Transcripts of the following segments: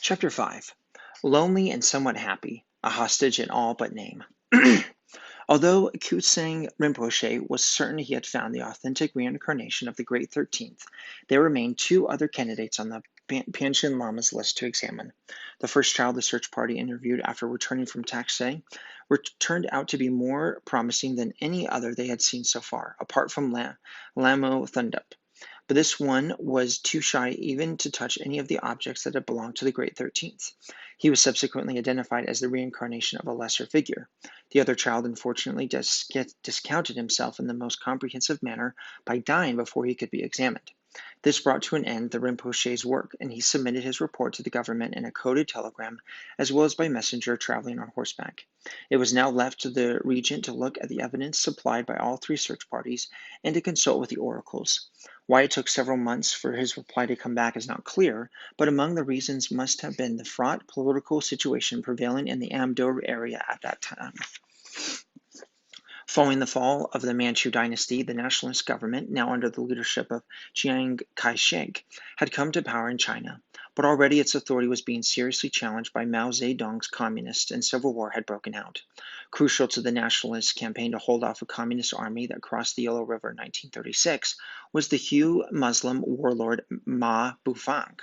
Chapter 5. Lonely and Somewhat Happy, a Hostage in All But Name. Although Kutsaeng Rinpoche was certain he had found the authentic reincarnation of the Great 13th, there remained two other candidates on the Panchen Lama's list to examine. The first child the search party interviewed after returning from Taksay turned out to be more promising than any other they had seen so far, apart from Lamo Thundup. But this one was too shy even to touch any of the objects that had belonged to the Great 13th. He was subsequently identified as the reincarnation of a lesser figure. The other child unfortunately discounted himself in the most comprehensive manner by dying before he could be examined. This brought to an end the Rinpoche's work, and he submitted his report to the government in a coded telegram, as well as by messenger traveling on horseback. It was now left to the regent to look at the evidence supplied by all three search parties and to consult with the oracles. Why it took several months for his reply to come back is not clear, but among the reasons must have been the fraught political situation prevailing in the Amdo area at that time. Following the fall of the Manchu dynasty, the nationalist government, now under the leadership of Chiang Kai-shek, had come to power in China, but already its authority was being seriously challenged by Mao Zedong's communists, and civil war had broken out. Crucial to the nationalist campaign to hold off a communist army that crossed the Yellow River in 1936 was the Hu Muslim warlord Ma Bufang.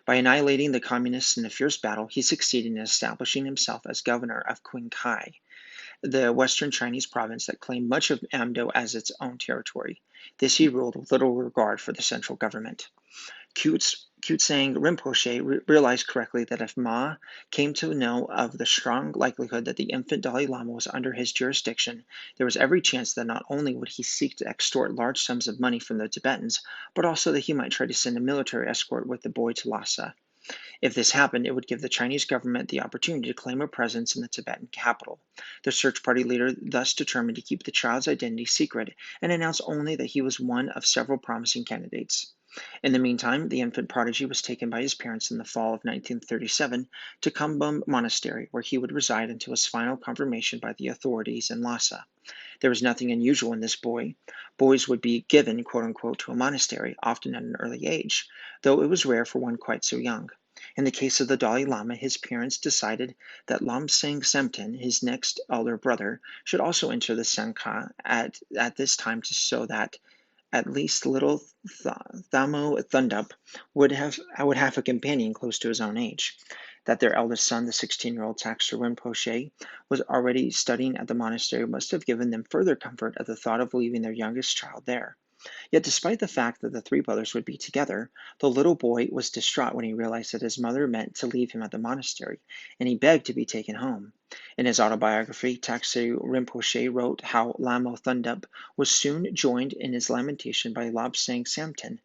By annihilating the communists in a fierce battle, he succeeded in establishing himself as governor of Qinghai, the western Chinese province that claimed much of Amdo as its own territory. This he ruled with little regard for the central government. Kutsaeng Rinpoche realized correctly that if Ma came to know of the strong likelihood that the infant Dalai Lama was under his jurisdiction, there was every chance that not only would he seek to extort large sums of money from the Tibetans, but also that he might try to send a military escort with the boy to Lhasa. If this happened, it would give the Chinese government the opportunity to claim a presence in the Tibetan capital. The search party leader thus determined to keep the child's identity secret and announce only that he was one of several promising candidates. In the meantime, the infant prodigy was taken by his parents in the fall of 1937 to Kumbum Monastery, where he would reside until his final confirmation by the authorities in Lhasa. There was nothing unusual in this boy. Boys would be given, quote-unquote, to a monastery, often at an early age, though it was rare for one quite so young. In the case of the Dalai Lama, his parents decided that Lomsang Semten, his next elder brother, should also enter the Sangha at this time so that at least little Thamo Thundup would have a companion close to his own age. That their eldest son, the 16-year-old Taksha Rinpoche, was already studying at the monastery must have given them further comfort at the thought of leaving their youngest child there. Yet despite the fact that the three brothers would be together, the little boy was distraught when he realized that his mother meant to leave him at the monastery, and he begged to be taken home. In his autobiography, Taksha Rinpoche wrote how Lamo Thundup was soon joined in his lamentation by Lobsang Samten,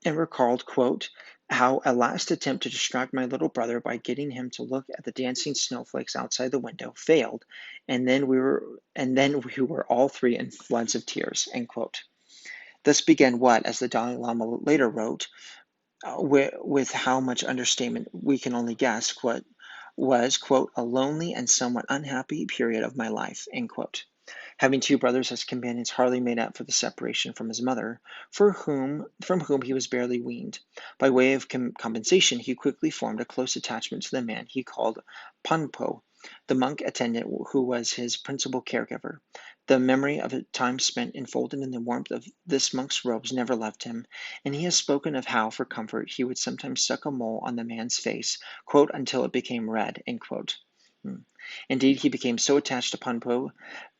and recalled, quote, how a last attempt to distract my little brother by getting him to look at the dancing snowflakes outside the window failed, and then we were all three in floods of tears, end quote. Thus began what, as the Dalai Lama later wrote, with how much understatement we can only guess, what was, quote, a lonely and somewhat unhappy period of my life, end quote. Having two brothers as companions hardly made up for the separation from his mother, from whom he was barely weaned. By way of compensation, he quickly formed a close attachment to the man he called Panpo, the monk attendant who was his principal caregiver. The memory of a time spent enfolded in the warmth of this monk's robes never left him, and he has spoken of how, for comfort, he would sometimes suck a mole on the man's face, quote, until it became red, end quote. Indeed, he became so attached to Panpo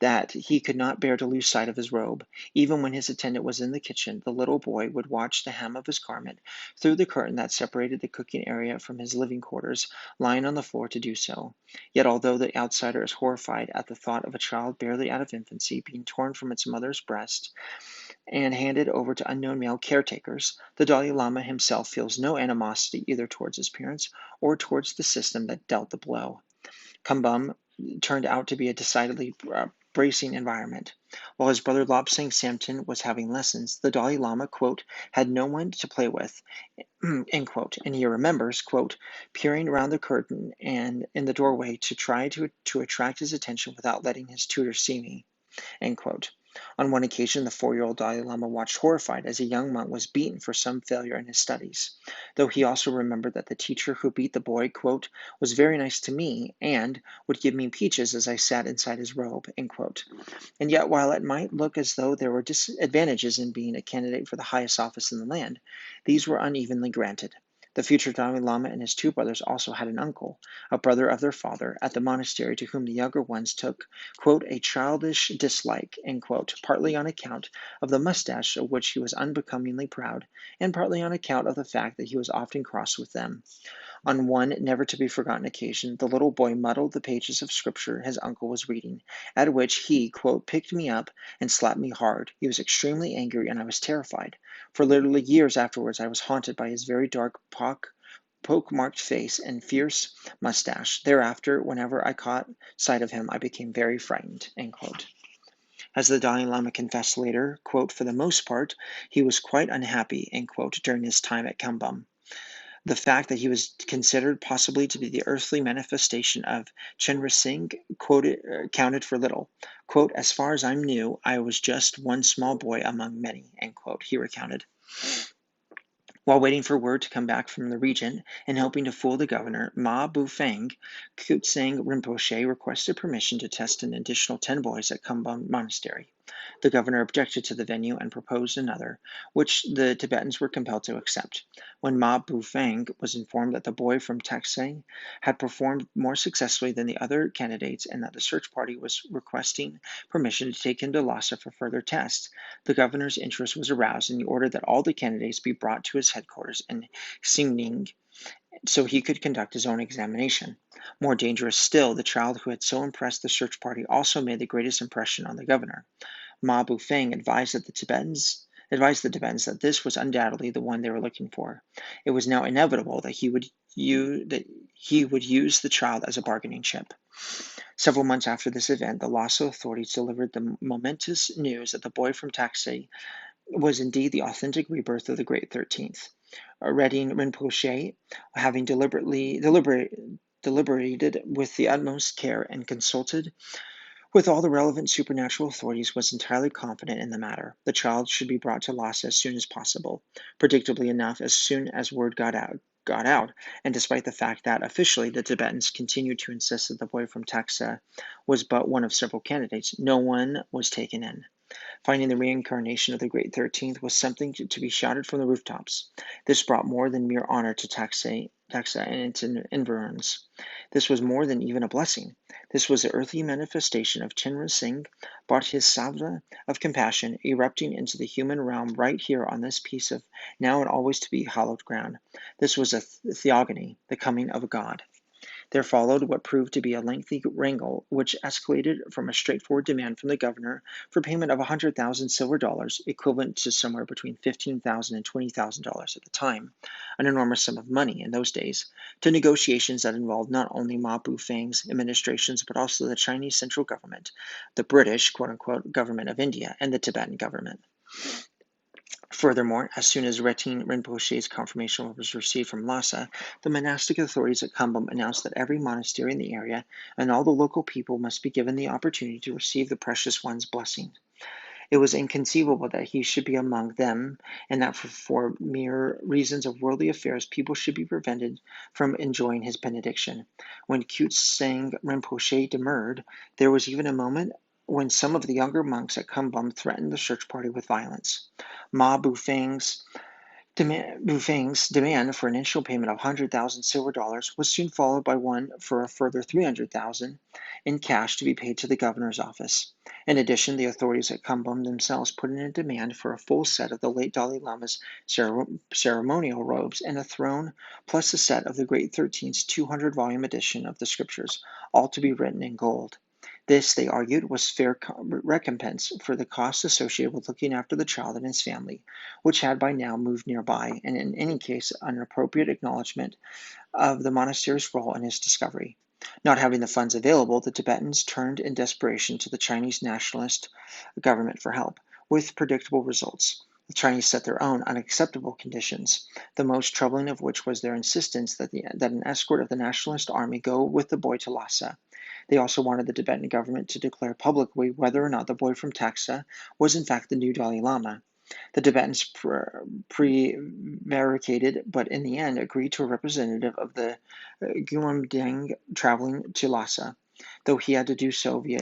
that he could not bear to lose sight of his robe. Even when his attendant was in the kitchen, the little boy would watch the hem of his garment through the curtain that separated the cooking area from his living quarters, lying on the floor to do so. Yet although the outsider is horrified at the thought of a child barely out of infancy being torn from its mother's breast and handed over to unknown male caretakers, the Dalai Lama himself feels no animosity either towards his parents or towards the system that dealt the blow. Kumbum turned out to be a decidedly bracing environment. While his brother Lobsang Samten was having lessons, the Dalai Lama, quote, had no one to play with, end quote, and he remembers, quote, peering around the curtain and in the doorway to try to attract his attention without letting his tutor see me, end quote. On one occasion, the 4-year-old Dalai Lama watched horrified as a young monk was beaten for some failure in his studies, though he also remembered that the teacher who beat the boy, quote, was very nice to me and would give me peaches as I sat inside his robe, end quote. And yet, while it might look as though there were disadvantages in being a candidate for the highest office in the land, these were unevenly granted. The future Dalai Lama and his two brothers also had an uncle, a brother of their father, at the monastery to whom the younger ones took, quote, a childish dislike, end quote, partly on account of the mustache of which he was unbecomingly proud, and partly on account of the fact that he was often cross with them. On one never-to-be-forgotten occasion, the little boy muddled the pages of Scripture his uncle was reading, at which he, quote, picked me up and slapped me hard. He was extremely angry, and I was terrified. For literally years afterwards, I was haunted by his very dark, poke-marked face and fierce mustache. Thereafter, whenever I caught sight of him, I became very frightened, end quote. As the Dalai Lama confessed later, quote, for the most part, he was quite unhappy, end quote, during his time at Kambum. The fact that he was considered possibly to be the earthly manifestation of Chenra Singh counted for little. Quote, as far as I knew, I was just one small boy among many, end quote, he recounted. While waiting for word to come back from the regent and hoping to fool the governor, Ma Bufang, Kutsang Rinpoche requested permission to test an additional 10 boys at Kumbum Monastery. The governor objected to the venue and proposed another, which the Tibetans were compelled to accept. When Ma Bufang was informed that the boy from Taksang had performed more successfully than the other candidates and that the search party was requesting permission to take him to Lhasa for further tests, the governor's interest was aroused and he ordered that all the candidates be brought to his headquarters in Xingning so he could conduct his own examination. More dangerous still, the child who had so impressed the search party also made the greatest impression on the governor. Ma Bufang advised the Tibetans that this was undoubtedly the one they were looking for. It was now inevitable that he would use the child as a bargaining chip. Several months after this event, the Lhasa authorities delivered the momentous news that the boy from Taksay was indeed the authentic rebirth of the Great 13th. Redding Rinpoche, having deliberated with the utmost care and consulted with all the relevant supernatural authorities, was entirely confident in the matter. The child should be brought to Lhasa as soon as possible. Predictably enough, as soon as word got out, and despite the fact that officially the Tibetans continued to insist that the boy from Taxa was but one of several candidates, no one was taken in. Finding the reincarnation of the Great 13th was something to be shouted from the rooftops. This brought more than mere honor to Taxa and its environs. This was more than even a blessing. This was the earthly manifestation of Chenra Singh, Bodhisattva of compassion, erupting into the human realm right here on this piece of now and always to be hallowed ground. This was a theogony, the coming of a god. There followed what proved to be a lengthy wrangle, which escalated from a straightforward demand from the governor for payment of 100,000 silver dollars, equivalent to somewhere between $15,000 and $20,000 at the time, an enormous sum of money in those days, to negotiations that involved not only Ma Bufang's administrations but also the Chinese central government, the British, quote-unquote, government of India, and the Tibetan government. Furthermore, as soon as Retin Rinpoche's confirmation was received from Lhasa, the monastic authorities at Kambum announced that every monastery in the area and all the local people must be given the opportunity to receive the precious one's blessing. It was inconceivable that he should be among them, and that for mere reasons of worldly affairs people should be prevented from enjoying his benediction. When Kutsang Rinpoche demurred, there was even a moment when some of the younger monks at Kumbum threatened the search party with violence. Ma Bufang's demand for an initial payment of 100,000 silver dollars was soon followed by one for a further 300,000 in cash to be paid to the governor's office. In addition, the authorities at Kumbum themselves put in a demand for a full set of the late Dalai Lama's ceremonial robes and a throne, plus a set of the Great 13's 200-volume edition of the scriptures, all to be written in gold. This, they argued, was fair recompense for the costs associated with looking after the child and his family, which had by now moved nearby, and in any case an appropriate acknowledgement of the monastery's role in his discovery. Not having the funds available, the Tibetans turned in desperation to the Chinese nationalist government for help, with predictable results. The Chinese set their own unacceptable conditions, the most troubling of which was their insistence that an escort of the nationalist army go with the boy to Lhasa. They also wanted the Tibetan government to declare publicly whether or not the boy from Taxa was in fact the new Dalai Lama. The Tibetans prevaricated, but in the end agreed to a representative of the Gyumdeng traveling to Lhasa, though he had to do so via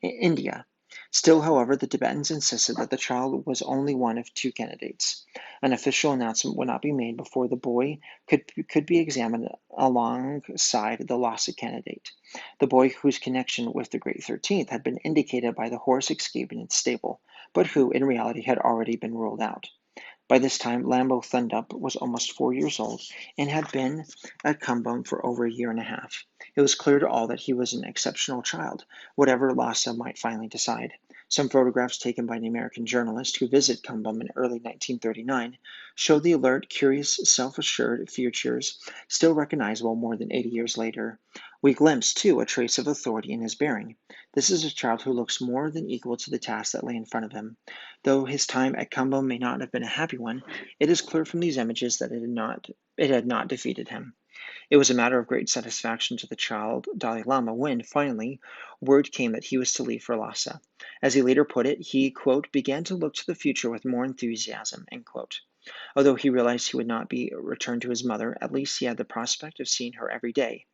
India. Still, however, the Tibetans insisted that the child was only one of two candidates. An official announcement would not be made before the boy could be examined alongside the Lhasa candidate, the boy whose connection with the Great 13th had been indicated by the horse escaping its stable, but who in reality had already been ruled out. By this time, Lambo Thundup was almost 4 years old and had been at Kumbum for over a year and a half. It was clear to all that he was an exceptional child, whatever Lhasa might finally decide. Some photographs taken by an American journalist who visited Kumbum in early 1939 show the alert, curious, self-assured features still recognizable more than 80 years later. We glimpse, too, a trace of authority in his bearing. This is a child who looks more than equal to the task that lay in front of him. Though his time at Kumbum may not have been a happy one, it is clear from these images that it had not defeated him. It was a matter of great satisfaction to the child Dalai Lama when, finally, word came that he was to leave for Lhasa. As he later put it, he, quote, began to look to the future with more enthusiasm, end quote. Although he realized he would not be returned to his mother, at least he had the prospect of seeing her every day.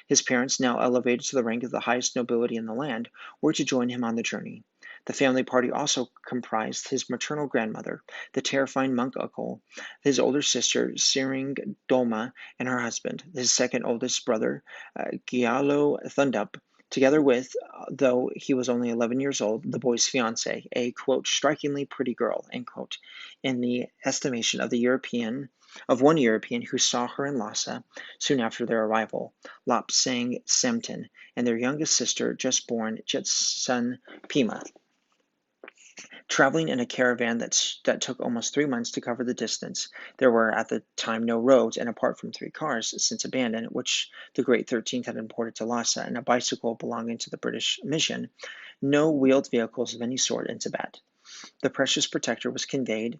His parents, now elevated to the rank of the highest nobility in the land, were to join him on the journey. The family party also comprised his maternal grandmother, the terrifying monk uncle, his older sister Sering Dolma and her husband, his second oldest brother Gyalo Thundup, together with, though he was only 11 years old, the boy's fiancée, a, quote, strikingly pretty girl, end quote, in the estimation of one European who saw her in Lhasa soon after their arrival, Lopsang Semten, and their youngest sister, just born, Jetsun Pima. Traveling in a caravan that took almost 3 months to cover the distance, there were at the time no roads, and apart from 3 cars, since abandoned, which the Great 13th had imported to Lhasa, and a bicycle belonging to the British mission, no wheeled vehicles of any sort in Tibet. The precious protector was conveyed,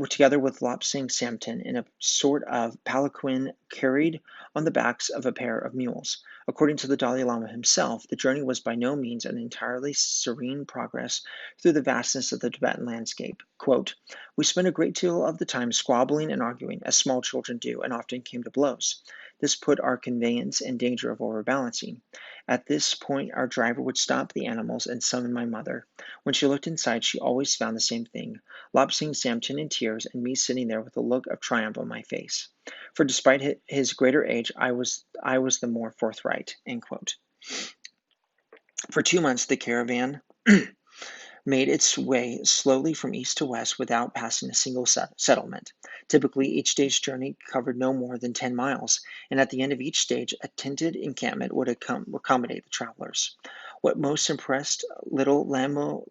together with Lopsang Samten, in a sort of palanquin carried on the backs of a pair of mules. According to the Dalai Lama himself, the journey was by no means an entirely serene progress through the vastness of the Tibetan landscape. Quote, we spent a great deal of the time squabbling and arguing, as small children do, and often came to blows. This put our conveyance in danger of overbalancing. At this point, our driver would stop the animals and summon my mother. When she looked inside, she always found the same thing, Lopsang Samten in tears and me sitting there with a look of triumph on my face. For despite his greater age, I was the more forthright, end quote. For 2 months, the caravan made its way slowly from east to west without passing a single settlement. Typically, each day's journey covered no more than 10 miles, and at the end of each stage, a tented encampment would accommodate the travelers. What most impressed little Lamo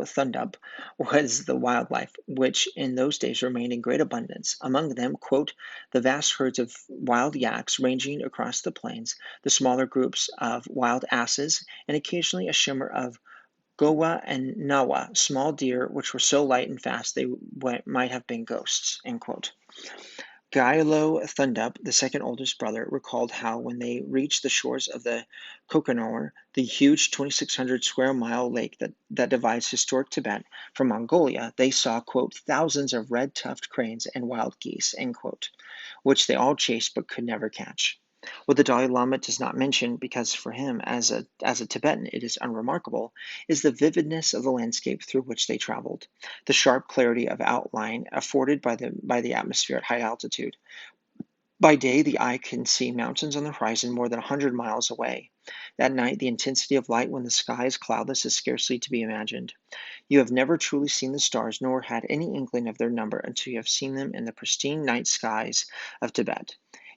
Thundup was the wildlife, which in those days remained in great abundance. Among them, quote, the vast herds of wild yaks ranging across the plains, the smaller groups of wild asses, and occasionally a shimmer of Gowa and Nawa, small deer which were so light and fast they might have been ghosts, end quote. Gyalo Thundup, the second oldest brother, recalled how when they reached the shores of the Kokonor, the huge 2,600 square mile lake that divides historic Tibet from Mongolia, they saw, quote, thousands of red-tufted cranes and wild geese, end quote, which they all chased but could never catch. What the Dalai Lama does not mention, because for him, as a Tibetan, it is unremarkable, is the vividness of the landscape through which they traveled, the sharp clarity of outline afforded by the atmosphere at high altitude. By day, the eye can see mountains on the horizon more than 100 miles away. At night, the intensity of light when the sky is cloudless is scarcely to be imagined. You have never truly seen the stars, nor had any inkling of their number until you have seen them in the pristine night skies of Tibet.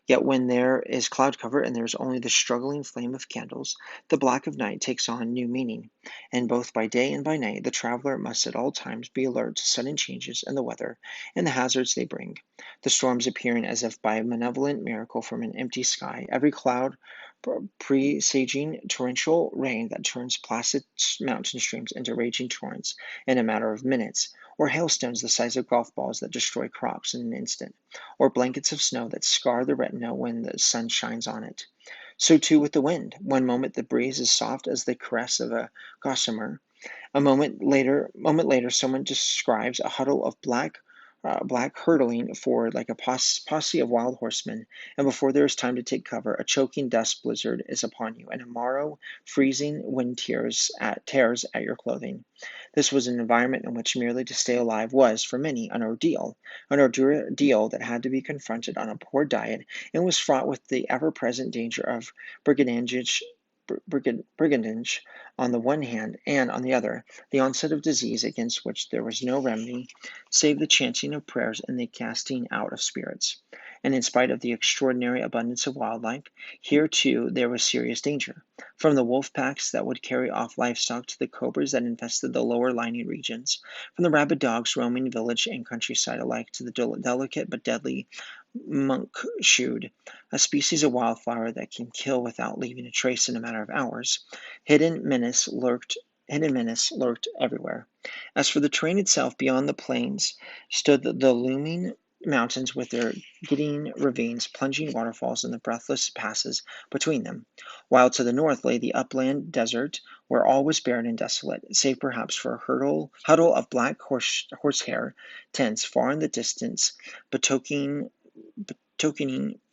Yet when there is cloud cover and there is only the struggling flame of candles, the black of night takes on new meaning, and both by day and by night the traveler must at all times be alert to sudden changes in the weather and the hazards they bring, the storms appearing as if by a malevolent miracle from an empty sky, every cloud presaging torrential rain that turns placid mountain streams into raging torrents in a matter of minutes, or hailstones the size of golf balls that destroy crops in an instant, or blankets of snow that scar the retina when the sun shines on it. So too with the wind. One moment the breeze is soft as the caress of a gossamer. A moment later, someone describes a huddle of black hurtling forward like a posse of wild horsemen, and before there is time to take cover, a choking dust blizzard is upon you, and a morrow freezing wind tears at your clothing. This was an environment in which merely to stay alive was, for many, an ordeal that had to be confronted on a poor diet, and was fraught with the ever-present danger of brigandage brigandage on the one hand, and on the other, the onset of disease against which there was no remedy save the chanting of prayers and the casting out of spirits. And in spite of the extraordinary abundance of wildlife, here too there was serious danger. From the wolf packs that would carry off livestock to the cobras that infested the lower lying regions, from the rabid dogs roaming village and countryside alike to the delicate but deadly monk-shoot, a species of wildflower that can kill without leaving a trace in a matter of hours. Hidden menace lurked everywhere. As for the terrain itself, beyond the plains stood the looming mountains with their giddying ravines, plunging waterfalls, and the breathless passes between them, while to the north lay the upland desert, where all was barren and desolate, save perhaps for a huddle of black horsehair tents far in the distance, betokening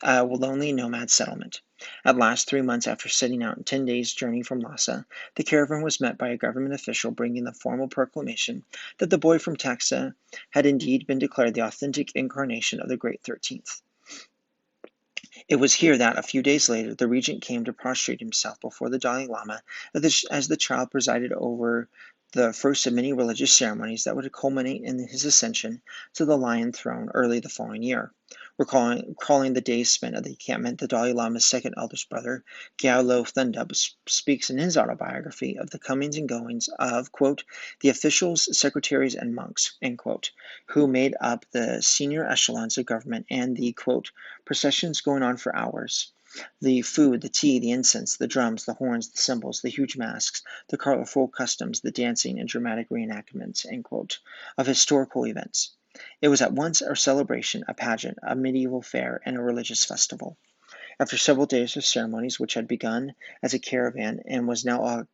a lonely nomad settlement. At last, 3 months after setting out in 10 days' journey from Lhasa, the caravan was met by a government official bringing the formal proclamation that the boy from Taxa had indeed been declared the authentic incarnation of the Great 13th. It was here that, a few days later, the regent came to prostrate himself before the Dalai Lama as the child presided over the first of many religious ceremonies that would culminate in his ascension to the Lion Throne early the following year. Recalling the days spent at the encampment, the Dalai Lama's second eldest brother, Gyalo Thundub, speaks in his autobiography of the comings and goings of, quote, the officials, secretaries, and monks, end quote, who made up the senior echelons of government, and the, quote, processions going on for hours. The food, the tea, the incense, the drums, the horns, the cymbals, the huge masks, the colorful customs, the dancing and dramatic reenactments, end quote, of historical events. It was at once a celebration, a pageant, a medieval fair, and a religious festival. After several days of ceremonies, which had begun as a caravan and was now a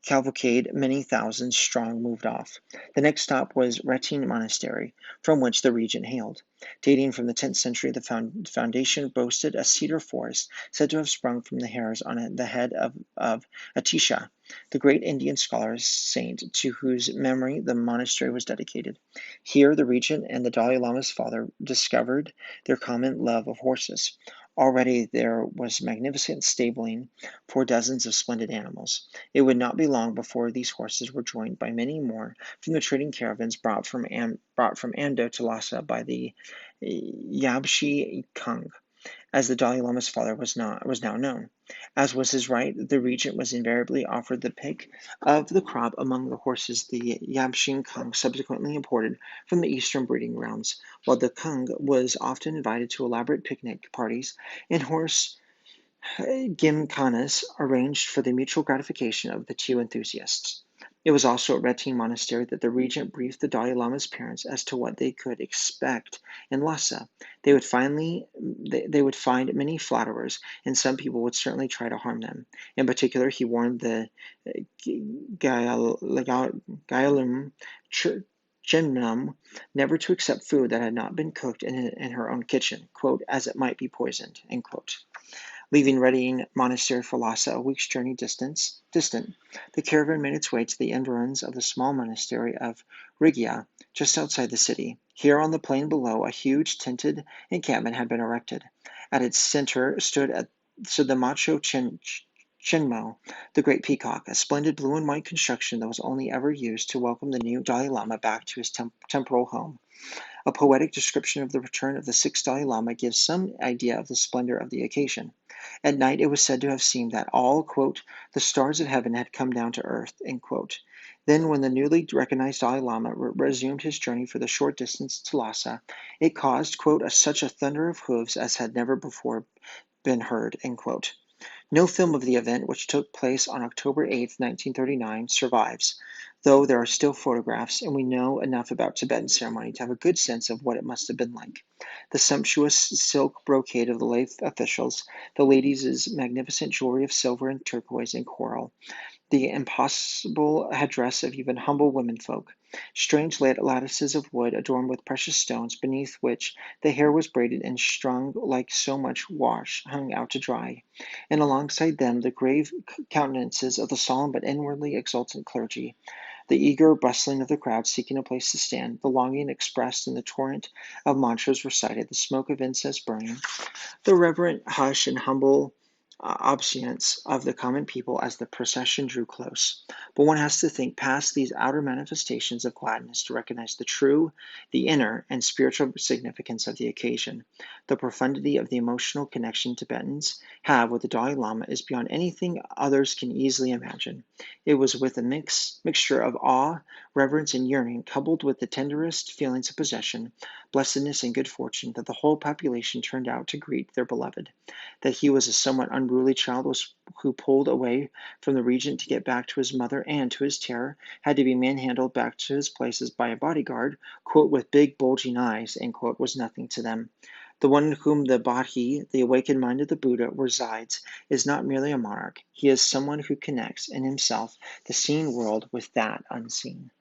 cavalcade many thousands strong moved off. The next stop was Retin Monastery, from which the regent hailed. Dating from the 10th century, the foundation boasted a cedar forest said to have sprung from the hairs on the head of Atisha, the great Indian scholar saint to whose memory the monastery was dedicated. Here the regent and the Dalai Lama's father discovered their common love of horses. Already there was magnificent stabling for dozens of splendid animals. It would not be long before these horses were joined by many more from the trading caravans brought from Ando to Lhasa by the Yabshi Kung, as the Dalai Lama's father was now known. As was his right, the regent was invariably offered the pick of the crop among the horses the Yabshin Kung subsequently imported from the eastern breeding grounds, while the Kung was often invited to elaborate picnic parties and horse gymkhanas arranged for the mutual gratification of the two enthusiasts. It was also at Retin Monastery that the regent briefed the Dalai Lama's parents as to what they could expect in Lhasa. They would find many flatterers, and some people would certainly try to harm them. In particular, he warned the Gyalum Chenam never to accept food that had not been cooked in her own kitchen, quote, as it might be poisoned, end quote. Leaving Retin Monastery for Lhasa, a week's journey distant, the caravan made its way to the environs of the small monastery of Rigya, just outside the city. Here on the plain below, a huge tented encampment had been erected. At its center stood the Macho Chenmo, the great peacock, a splendid blue and white construction that was only ever used to welcome the new Dalai Lama back to his temporal home. A poetic description of the return of the sixth Dalai Lama gives some idea of the splendor of the occasion. At night it was said to have seemed that all, quote, the stars of heaven had come down to earth, end quote. Then when the newly recognized Dalai Lama resumed his journey for the short distance to Lhasa, it caused, quote, such a thunder of hooves as had never before been heard, end quote. No film of the event, which took place on October 8, 1939, survives, though there are still photographs, and we know enough about Tibetan ceremony to have a good sense of what it must have been like. The sumptuous silk brocade of the lay officials, the ladies' magnificent jewelry of silver and turquoise and coral, the impossible headdress of even humble womenfolk, strange lattices of wood adorned with precious stones, beneath which the hair was braided and strung like so much wash hung out to dry, and alongside them the grave countenances of the solemn but inwardly exultant clergy, the eager bustling of the crowd seeking a place to stand, the longing expressed in the torrent of mantras recited, the smoke of incense burning, the reverent hush and humble obeisance of the common people as the procession drew close. But one has to think past these outer manifestations of gladness to recognize the true, the inner, and spiritual significance of the occasion. The profundity of the emotional connection Tibetans have with the Dalai Lama is beyond anything others can easily imagine. It was with a mixture of awe, reverence, and yearning, coupled with the tenderest feelings of possession, blessedness, and good fortune, that the whole population turned out to greet their beloved. That he was a somewhat unruly child who pulled away from the regent to get back to his mother and, to his terror, had to be manhandled back to his places by a bodyguard, "with big bulging eyes," was nothing to them. The one in whom the Bodhi, the awakened mind of the Buddha, resides, is not merely a monarch. He is someone who connects in himself the seen world with that unseen.